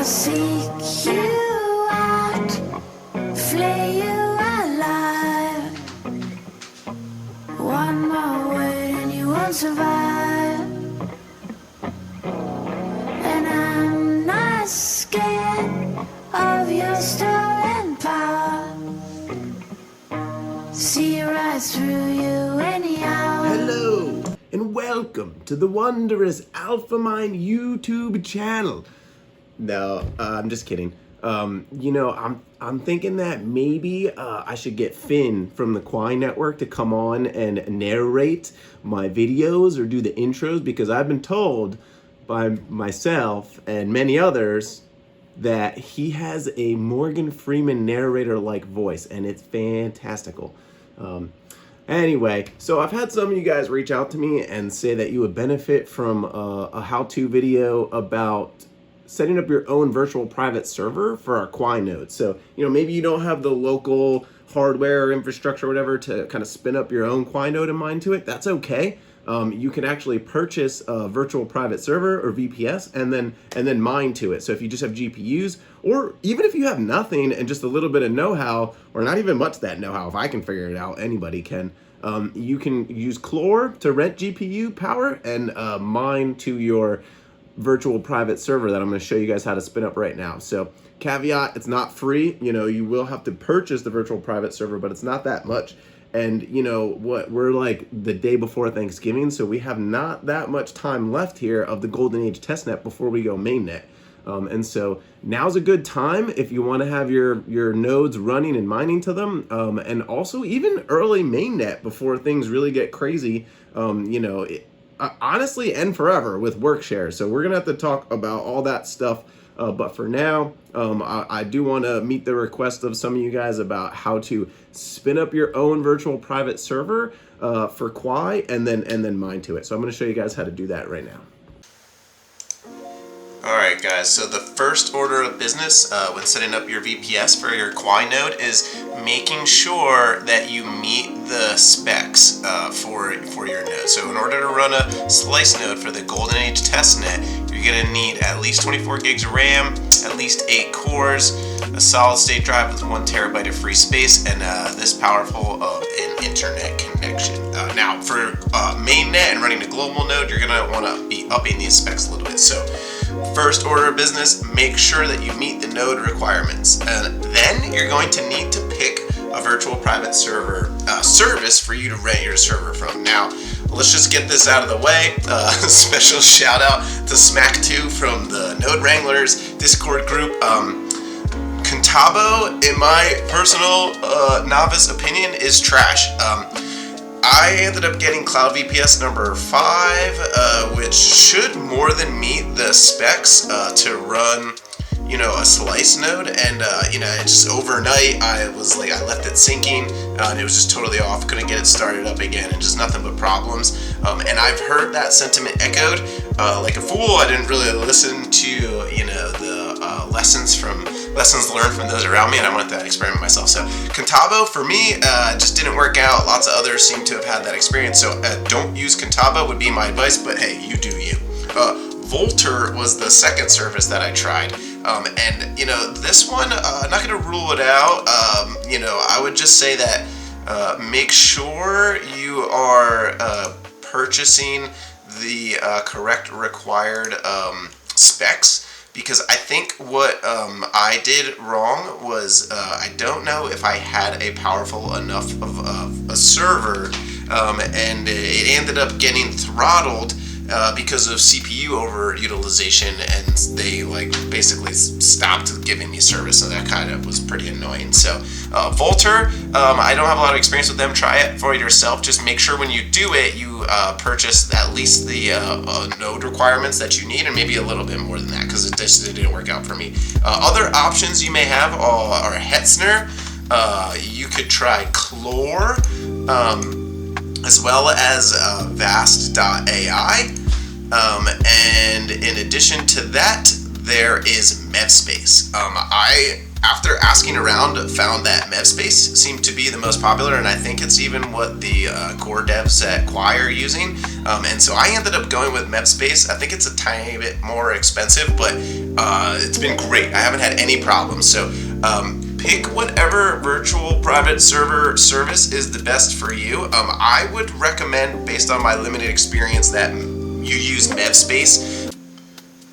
I'll seek you out, flay you alive. One more word and you won't survive. And I'm not scared of your stolen power. See right through you anyhow. Hello, and welcome to the wondrous AlphaMind YouTube channel. No, I'm just kidding. I'm thinking that maybe I should get Finn from the Quai Network to come on and narrate my videos or do the intros, because I've been told by myself and many others that he has a Morgan Freeman narrator-like voice, and it's fantastical. Anyway, so I've had some of you guys reach out to me and say that you would benefit from a how-to video about setting up your own virtual private server for our Quai node. So, maybe you don't have the local hardware or infrastructure or whatever to kind of spin up your own Quai node and mine to it. That's okay. You can actually purchase a virtual private server or VPS and then mine to it. So if you just have GPUs, or even if you have nothing and just a little bit of know-how, or not even much of that know-how, if I can figure it out, anybody can. You can use Clore to rent GPU power and mine to your virtual private server that I'm going to show you guys how to spin up right now. So caveat, it's not free. You will have to purchase the virtual private server, but it's not that much. And we're like the day before Thanksgiving, so we have not that much time left here of the golden age testnet before we go mainnet. And so now's a good time if you want to have your nodes running and mining to them, and also even early mainnet before things really get crazy, honestly and forever with work shares. So we're gonna have to talk about all that stuff. But for now, I do want to meet the request of some of you guys about how to spin up your own virtual private server for Quai and then mine to it. So I'm going to show you guys how to do that right now. Alright guys, so the first order of business when setting up your VPS for your Quai node is making sure that you meet the specs for your node. So in order to run a slice node for the golden age testnet, you're going to need at least 24 gigs of RAM, at least 8 cores, a solid state drive with 1 terabyte of free space, and this powerful of an internet connection. Now for mainnet and running a global node, you're going to want to be upping these specs a little bit. So first order of business, make sure that you meet the node requirements. And then you're going to need to pick a virtual private server service for you to rent your server from. Now, let's just get this out of the way. Special shout out to Smack2 from the Node Wranglers Discord group. Contabo, in my personal novice opinion, is trash. I ended up getting Cloud VPS number 5, which should more than meet the specs to run, a slice node, and just overnight I left it sinking, and it was just totally off. Couldn't get it started up again, and just nothing but problems. And I've heard that sentiment echoed like a fool. I didn't really listen to the lessons learned from those around me, and I wanted to experiment myself. So Contabo for me just didn't work out. Lots of others seem to have had that experience, so don't use Contabo would be my advice, but hey, you do you. Volter was the second service that I tried, and this one, I'm not going to rule it out. I would just say that make sure you are purchasing the correct required specs, because I think what I did wrong was I don't know if I had a powerful enough of a server, and it ended up getting throttled because of CPU overutilization, and they basically stopped giving me service, and that kind of was pretty annoying. So Volter, I don't have a lot of experience with them. Try it for yourself. Just make sure when you do it, you purchase at least the node requirements that you need, and maybe a little bit more than that, because it didn't work out for me. Other options you may have are Hetzner. You could try Clore, as well as Vast.ai. And in addition to that, there is Mevspace. I after asking around, found that Mevspace seemed to be the most popular, and I think it's even what the core devs at Quai are using. And so I ended up going with Mevspace. I think it's a tiny bit more expensive, but it's been great. I haven't had any problems. So pick whatever virtual private server service is the best for you. I would recommend, based on my limited experience, that you use Mevspace.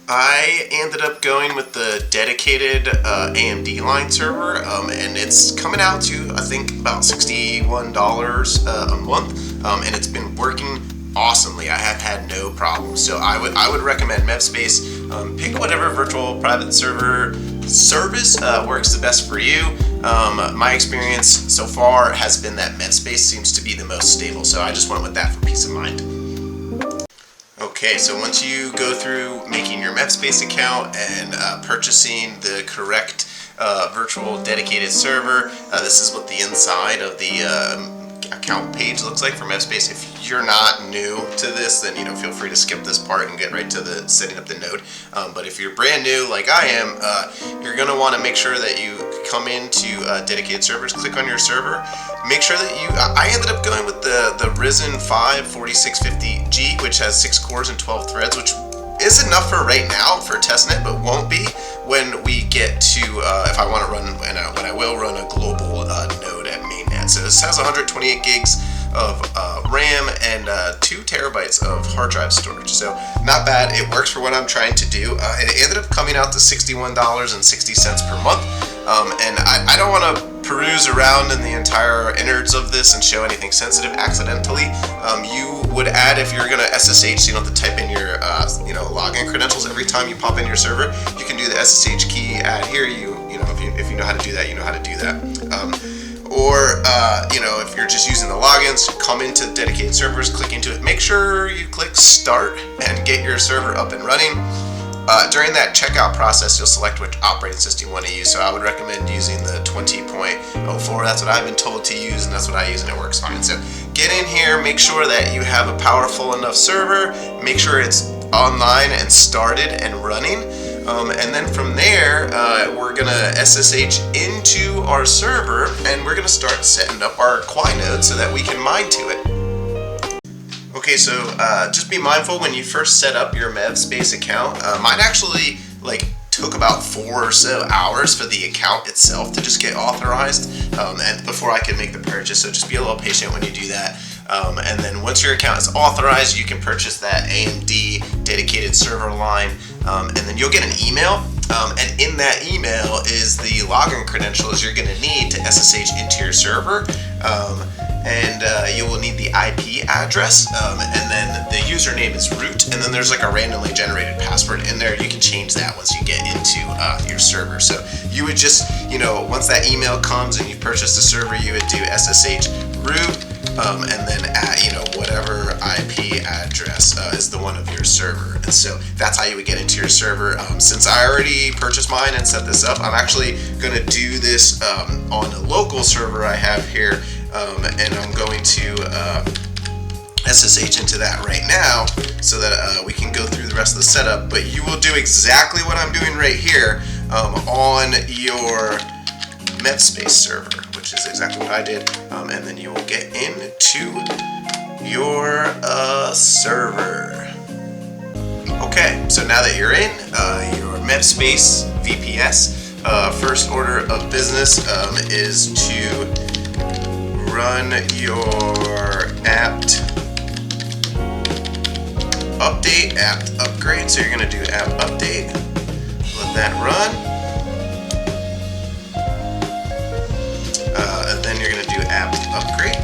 I ended up going with the dedicated AMD Line server, and it's coming out to, I think, about $61 a month, and it's been working awesomely. I have had no problems, so I would recommend Mevspace. Pick whatever virtual private server service works the best for you. My experience so far has been that Mevspace seems to be the most stable, so I just went with that for peace of mind. Okay, so once you go through making your Mevspace account and purchasing the correct virtual dedicated server, this is what the inside of the account page looks like for Mevspace. If you're not new to this, then feel free to skip this part and get right to the setting up the node. But if you're brand new like I am, you're going to want to make sure that you come into dedicated servers, click on your server, make sure that I ended up going with the Ryzen 5 4650G, which has 6 cores and 12 threads, which is enough for right now for testnet, but won't be when we get to if I want to run when I will run a global node at mainnet. So this has 128 gigs of RAM and 2 terabytes of hard drive storage. So not bad. It works for what I'm trying to do. And it ended up coming out to $61.60 per month. And I don't want to peruse around in the entire innards of this and show anything sensitive accidentally. You would add, if you're going to SSH, so you don't have to type in your login credentials every time you pop in your server. You can do the SSH key add here. If you know how to do that, you know how to do that. Or if you're just using the logins, come into dedicated servers, click into it. Make sure you click start and get your server up and running. During that checkout process, you'll select which operating system you want to use. So I would recommend using the 20.04. That's what I've been told to use, and that's what I use, and it works fine. So get in here, make sure that you have a powerful enough server, make sure it's online and started and running. And then from there, we're going to SSH into our server, and we're going to start setting up our Quai node so that we can mine to it. Okay, so just be mindful when you first set up your Mevspace account. Mine actually took about 4 or so hours for the account itself to just get authorized, and before I could make the purchase. So just be a little patient when you do that. And then once your account is authorized, you can purchase that AMD dedicated server line, and then you'll get an email. And in that email is the login credentials you're going to need to SSH into your server. And you will need the IP address, and then the username is root, and then there's a randomly generated password in there. You can change that once you get into your server. So you would just, once that email comes and you've purchased the server, you would do SSH root, and then whatever IP address is the one of your server. And so that's how you would get into your server. Since I already purchased mine and set this up, I'm actually going to do this on a local server I have here. And I'm going to SSH into that right now so that we can go through the rest of the setup. But you will do exactly what I'm doing right here on your Mevspace server, which is exactly what I did. And then you will get into your server. Okay, so now that you're in your Mevspace VPS, first order of business is to run your apt update, apt upgrade. So you're going to do apt update, let that run, and then you're going to do apt upgrade.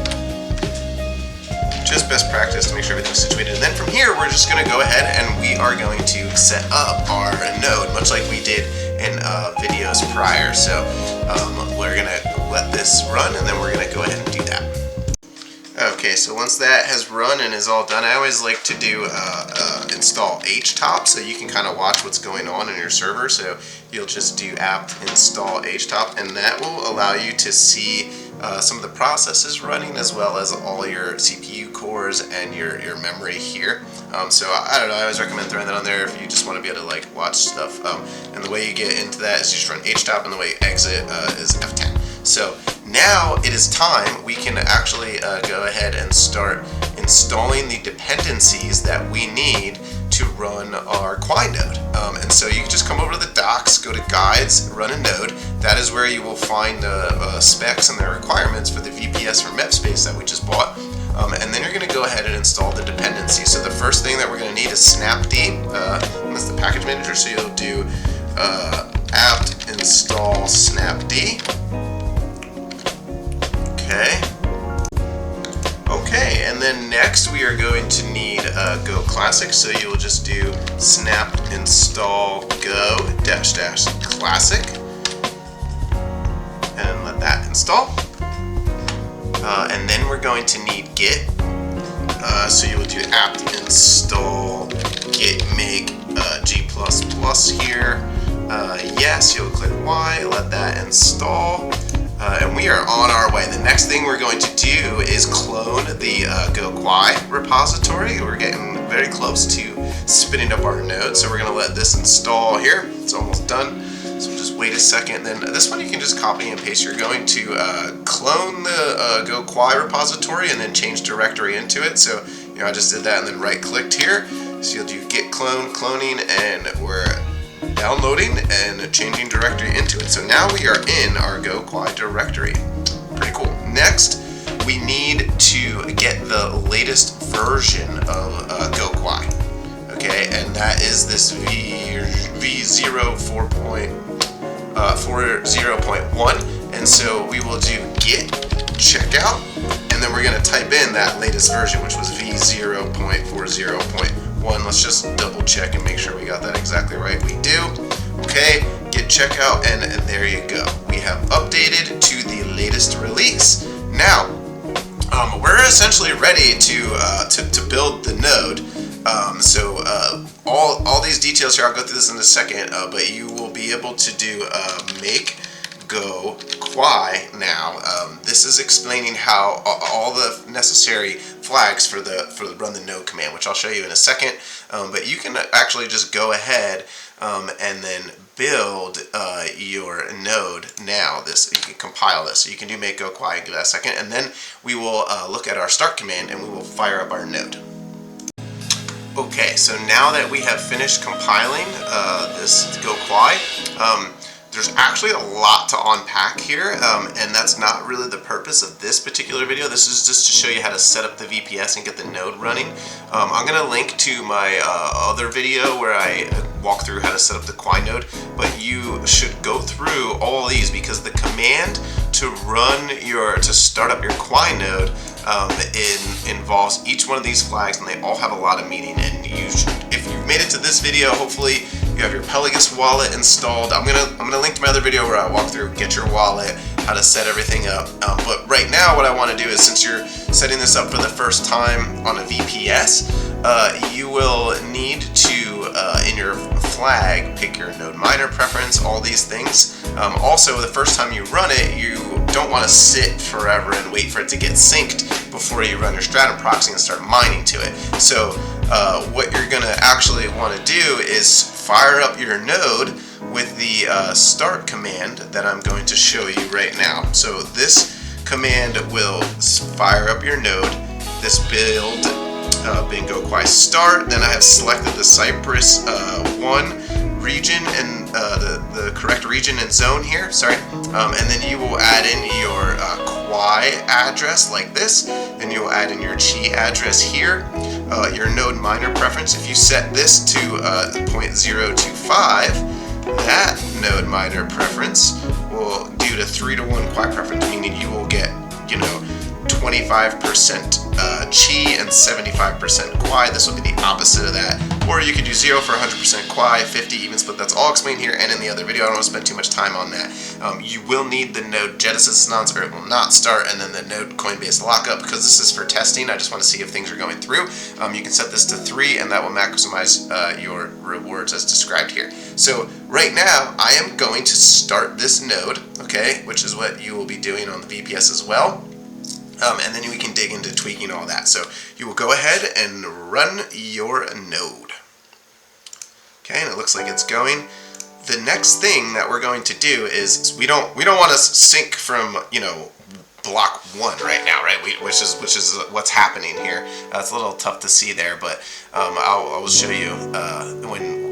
Just best practice to make sure everything's situated. And then from here, we're just going to go ahead and we are going to set up our node, much like we did in videos prior. So we're going to let this run, and then we're going to go ahead and do that. Okay, so once that has run and is all done, I always like to do install htop, so you can kind of watch what's going on in your server. So you'll just do apt install htop, and that will allow you to see some of the processes running, as well as all your CPU cores and your memory here. So I don't know, I always recommend throwing that on there if you just want to be able to like watch stuff. And the way you get into that is you just run htop, and the way you exit is F10. So now it is time we can actually go ahead and start installing the dependencies that we need to run our Quai node. And so you can just come over to the docs, go to guides, run a node. That is where you will find the specs and the requirements for the VPS from Mevspace that we just bought. And then you're going to go ahead and install the dependency. So the first thing that we're going to need is snapd. That's the package manager. So you'll do apt install snapd. Okay, and then next we are going to need Go Classic, so you will just do snap install go -- classic and let that install. And then we're going to need Git, so you will do apt install git make g++ here. Yes, you'll click Y, let that install. And we are on our way. The next thing we're going to do is clone the go-quai repository. We're getting very close to spinning up our node, so we're going to let this install here. It's almost done, so we'll just wait a second. Then this one you can just copy and paste. You're going to clone the go-quai repository and then change directory into it. So I just did that and then right-clicked here. So you'll do git cloning, and we're downloading and changing directory into it. So now we are in our go-quai directory. Pretty cool. Next, we need to get the latest version of go-quai. Okay, and that is this v04.40.1. And so we will do git checkout, and then we're going to type in that latest version, which was v0.40.1. Let's just double check and make sure we got that exactly right. We do. Okay, git checkout, and there you go. We have updated to the latest release. Now, we're essentially ready to build the node. All these details here, I'll go through this in a second, but you will be able to do make go quai now. This is explaining how all the necessary flags for the run the node command, which I'll show you in a second. But you can actually just go ahead and then build your node now. You can compile this. So you can do make go quai in that second, and then we will look at our start command and we will fire up our node. Okay, so now that we have finished compiling this go quai, there's actually a lot to unpack here, and that's not really the purpose of this particular video. This is just to show you how to set up the VPS and get the node running. I'm going to link to my other video where I walk through how to set up the Quai node, but you should go through all these because the command to start up your Quai node involves each one of these flags, and they all have a lot of meaning. And if you've made it to this video, hopefully you have your Pelagus wallet installed. I'm gonna link to my other video where I walk through get your wallet, how to set everything up. But right now, what I want to do is, since you're setting this up for the first time on a VPS, you will need to in your flag pick your node miner preference, all these things. Also, the first time you run it, you don't want to sit forever and wait for it to get synced before you run your stratum proxy and start mining to it. So what you're going to actually want to do is fire up your node with the start command that I'm going to show you right now. So this command will fire up your node, this build bingo quai start. Then I have selected the Cypress 1 region and the correct region and zone here, and then you will add in your Quai address like this, and you will add in your Chi address here, your node miner preference. If you set this to 0.025, that node miner preference will do to 3-to-1 Quai preference, meaning you will get 20 25% chi and 75% quai. This would be the opposite of that. Or you could do 0 for 100% quai, 50 even split. That's all explained here and in the other video. I don't want to spend too much time on that. You will need the node Genesis nonce or it will not start, and then the node Coinbase lockup. Because this is for testing, I just want to see if things are going through. You can set this to 3 and that will maximize your rewards as described here. So right now I am going to start this node, okay, which is what you will be doing on the VPS as well. And then we can dig into tweaking all that. So you will go ahead and run your node. Okay, and it looks like it's going. The next thing that we're going to do is we don't want to sync from, you know, block 1 right now, right? Which is what's happening here. It's a little tough to see there, but I will show you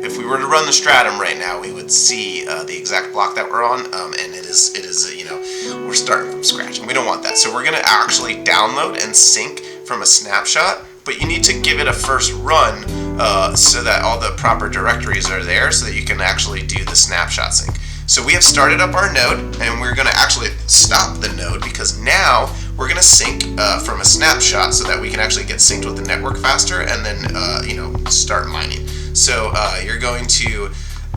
if we were to run the stratum right now, we would see the exact block that we're on, and it is you know, we're starting from scratch, and we don't want that. So we're going to actually download and sync from a snapshot, but you need to give it a first run so that all the proper directories are there, so that you can actually do the snapshot sync. So we have started up our node, and we're going to actually stop the node because now we're going to sync from a snapshot so that we can actually get synced with the network faster and then you know, start mining. So you're going to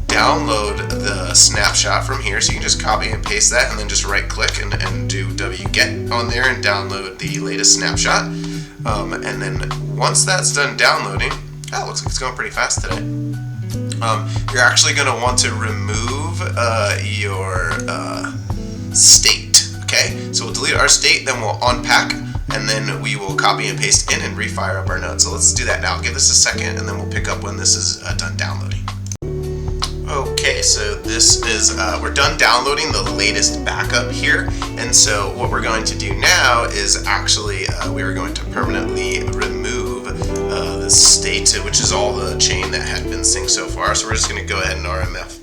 download the snapshot from here, so you can just copy and paste that and then just right click and do wget on there and download the latest snapshot. And then once that's done downloading, it looks like it's going pretty fast today. You're actually going to want to remove your state. Okay, so we'll delete our state, then we'll unpack, and then we will copy and paste in and refire up our node. So let's do that now. Give this a second, and then we'll pick up when this is done downloading. Okay, so this is we're done downloading the latest backup here, and so what we're going to do now is actually we are going to permanently remove the state, which is all the chain that had been synced so far. So we're just going to go ahead and RF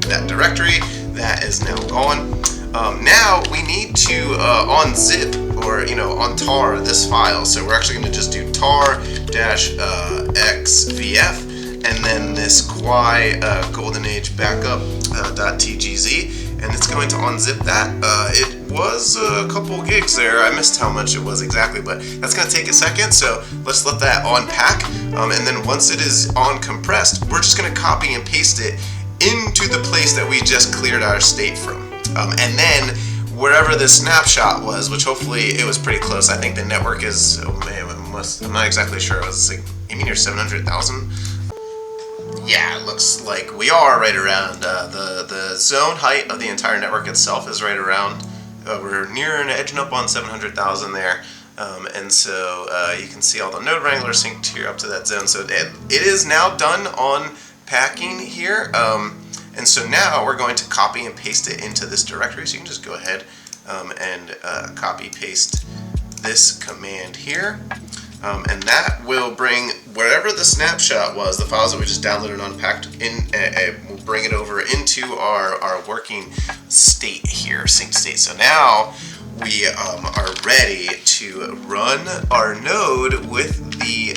that directory that is now gone. Now we need to unzip or, you know, untar this file. So we're actually going to just do tar-xvf and then this quai golden age backup .tgz, and it's going to unzip that. It was a couple gigs there. I missed how much it was exactly, but that's going to take a second. So let's let that unpack, and then once it is uncompressed, we're just going to copy and paste it into the place that we just cleared our state from. And then wherever the snapshot was, which hopefully it was pretty close. I think the network is, oh man, I'm not exactly sure. It was like, you mean you're 700,000? Yeah, it looks like we are right around the zone height of the entire network itself is right around. We're near and edging up on 700,000 there, and so you can see all the node wranglers synced here up to that zone. So it is now done on packing here. And so now we're going to copy and paste it into this directory. So you can just go ahead and copy paste this command here. And that will bring wherever the snapshot was, the files that we just downloaded and unpacked, we'll bring it over into our working state here, synced state. So now we are ready to run our node with the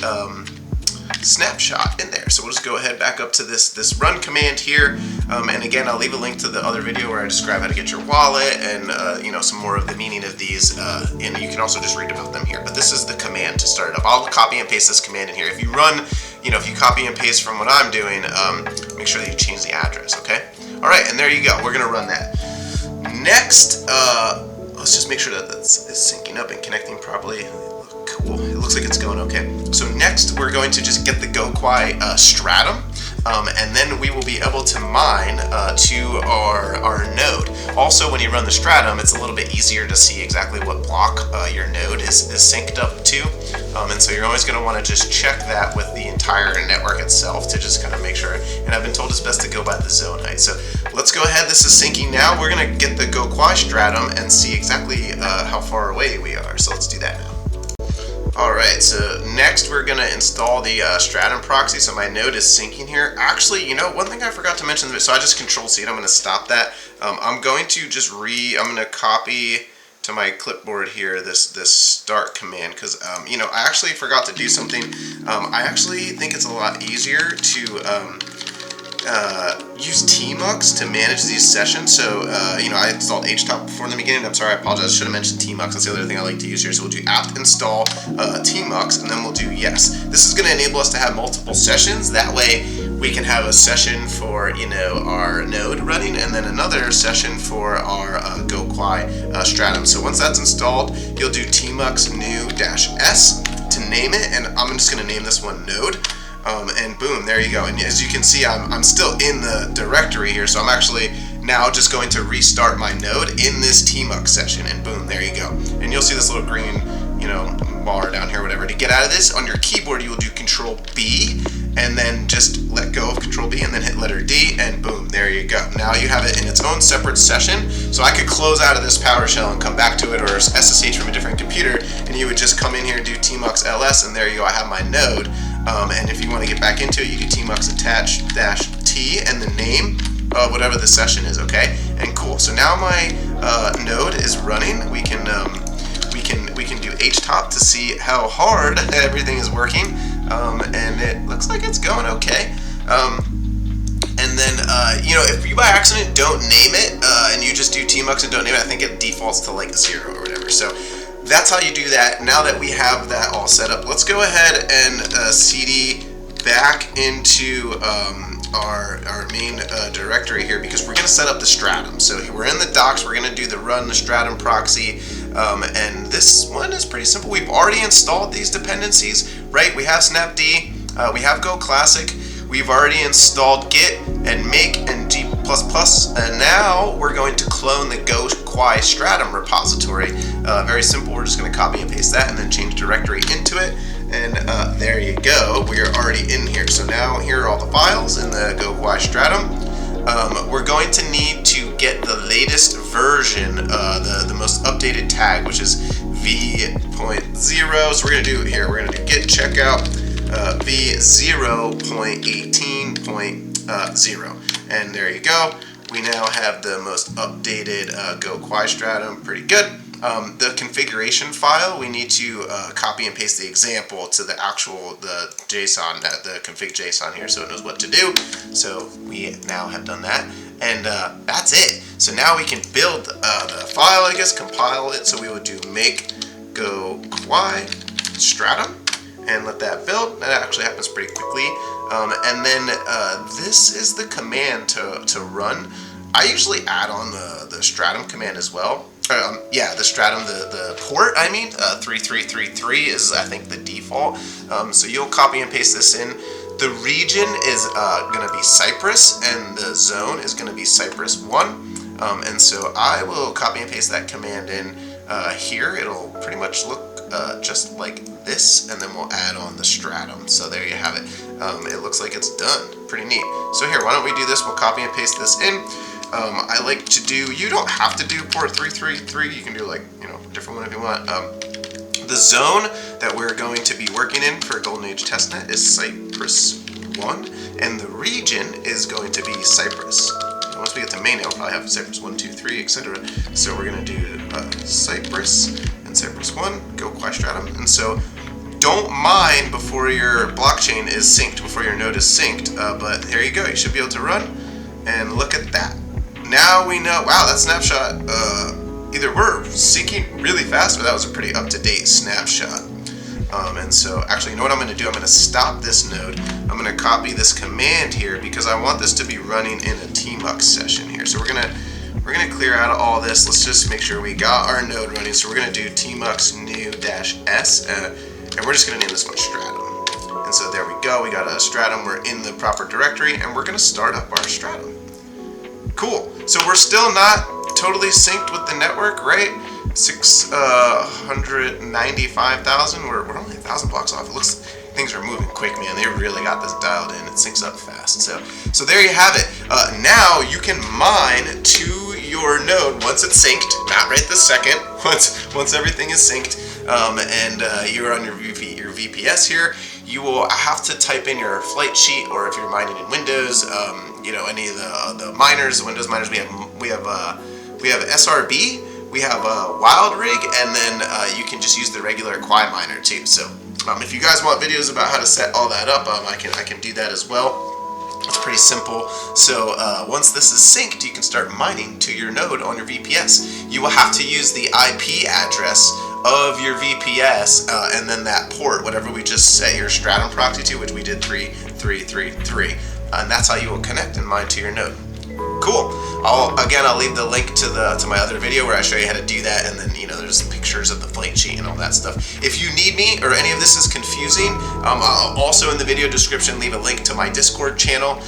snapshot in there. So we'll just go ahead back up to this run command here, and again I'll leave a link to the other video where I describe how to get your wallet and you know, some more of the meaning of these, and you can also just read about them here. But this is the command to start it up. I'll copy and paste this command in here. If you run, you know, if you copy and paste from what I'm doing, make sure that you change the address. Okay. All right, and there you go. We're gonna run that. Next, let's just make sure that that's syncing up and connecting properly. Cool. It looks like it's going okay. So next we're going to just get the go-quai-stratum, and then we will be able to mine to our node. Also, when you run the stratum, it's a little bit easier to see exactly what block your node is synced up to, and so you're always going to want to just check that with the entire network itself to just kind of make sure. And I've been told it's best to go by the zone height. So let's go ahead. This is syncing now. We're going to get the go-quai-stratum and see exactly how far away we are. So let's do that now. Alright, so next we're going to install the stratum proxy. So my node is syncing here. Actually, you know, one thing I forgot to mention, so I just Control-C it. I'm going to stop that. I'm going to just I'm going to copy to my clipboard here this start command, because, you know, I actually forgot to do something. I actually think it's a lot easier to use tmux to manage these sessions. So, I installed htop before in the beginning. I'm sorry, I apologize. I should have mentioned tmux. That's the other thing I like to use here. So we'll do apt install tmux, and then we'll do yes. This is going to enable us to have multiple sessions. That way we can have a session for, our node running, and then another session for our go-quai-stratum. So once that's installed, you'll do tmux new-s to name it, and I'm just going to name this one node. And boom, there you go. And as you can see, I'm still in the directory here, so I'm actually now just going to restart my node in this tmux session, and boom, there you go. And you'll see this little green, bar down here, whatever. To get out of this, on your keyboard, you will do Control B, and then just let go of Control B, and then hit letter D, and boom, there you go. Now you have it in its own separate session, so I could close out of this PowerShell and come back to it, or SSH from a different computer, and you would just come in here, do tmux ls, and there you go, I have my node. And if you want to get back into it, you do tmux attach -t and the name of whatever the session is, okay? And cool. So now my node is running. We can do htop to see how hard everything is working, and it looks like it's going okay. And then if you by accident don't name it and you just do tmux and don't name it, I think it defaults to like 0 or whatever. So that's how you do that. Now that we have that all set up, let's go ahead and cd back into our main directory here, because we're going to set up the stratum. So we're in the docs, we're going to do the run the stratum proxy, and this one is pretty simple. We've already installed these dependencies, right? We have snapd, we have go classic, we've already installed git and make and g++, and now we're going to clone the go-quai-stratum repository. Very simple. We're just going to copy and paste that and then change directory into it, and there you go. We are already in here. So now here are all the files in the go-quai-stratum. We're going to need to get the latest version, the most updated tag, which is v.0. So we're going to do it here. We're going to do git checkout v0.18.0, and there you go. We now have the most updated go-quai-stratum. Pretty good. The configuration file, we need to copy and paste the example to the JSON, the config JSON here, so it knows what to do. So we now have done that, and that's it. So now we can build the file, I guess, compile it. So we would do make go-quai-stratum and let that build. That actually happens pretty quickly. And then this is the command to run. I usually add on the stratum command as well. The stratum, the port, 3333 is, I think, the default. So you'll copy and paste this in. The region is going to be Cyprus, and the zone is going to be Cyprus 1. And so I will copy and paste that command in here. It'll pretty much look just like this, and then we'll add on the stratum. So there you have it. It looks like it's done. Pretty neat. So here, why don't we do this? We'll copy and paste this in. I like to do, you don't have to do port 333, you can do like, a different one if you want. The zone that we're going to be working in for Golden Age Testnet is Cyprus 1, and the region is going to be Cyprus. Once we get to main, it'll probably have Cyprus 1, 2, 3, etc. So we're going to do Cyprus and Cyprus 1, go-quai-stratum. And so don't mind before your blockchain is synced, before your node is synced, but there you go, you should be able to run, and look at that. Now we know, wow, that snapshot, either we're syncing really fast, or that was a pretty up-to-date snapshot. And so, actually, you know what I'm going to do? I'm going to stop this node. I'm going to copy this command here, because I want this to be running in a tmux session here. So we're going to clear out all this. Let's just make sure we got our node running. So we're going to do tmux new-s, and we're just going to name this one stratum. And so there we go. We got a stratum. We're in the proper directory, and we're going to start up our stratum. Cool. So we're still not totally synced with the network, right? 695,000. We're only 1,000 blocks off. It looks things are moving quick, man. They really got this dialed in. It syncs up fast. So there you have it. Now you can mine to your node once it's synced, not right this second. Once everything is synced, and you're on your VPS here, you will have to type in your flight sheet, or if you're mining in Windows, any of the miners, Windows miners, we have SRB, we have Wild Rig, and then you can just use the regular Quai miner too. So if you guys want videos about how to set all that up, I can do that as well. It's pretty simple. So once this is synced, you can start mining to your node on your VPS. You will have to use the IP address of your VPS and then that port, whatever we just set your stratum proxy to, which we did 3333, and that's how you will connect and mine to your node. Cool. I'll leave the link to my other video where I show you how to do that, and then there's pictures of the flake sheet and all that stuff. If you need me or any of this is confusing, I'll also in the video description leave a link to my Discord channel.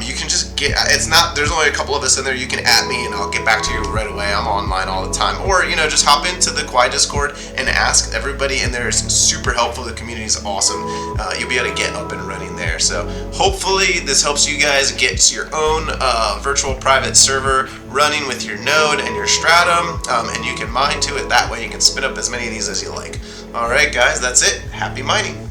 You can just there's only a couple of us in there. You can add me and I'll get back to you right away. I'm online all the time. Or just hop into the Go-quai Discord and ask. Everybody in there is super helpful. The community is awesome. You'll be able to get up and running there. So hopefully this helps you guys get your own virtual private server running with your node and your stratum, and you can mine to it that way. You can spin up as many of these as you like. Alright guys, that's it. Happy mining.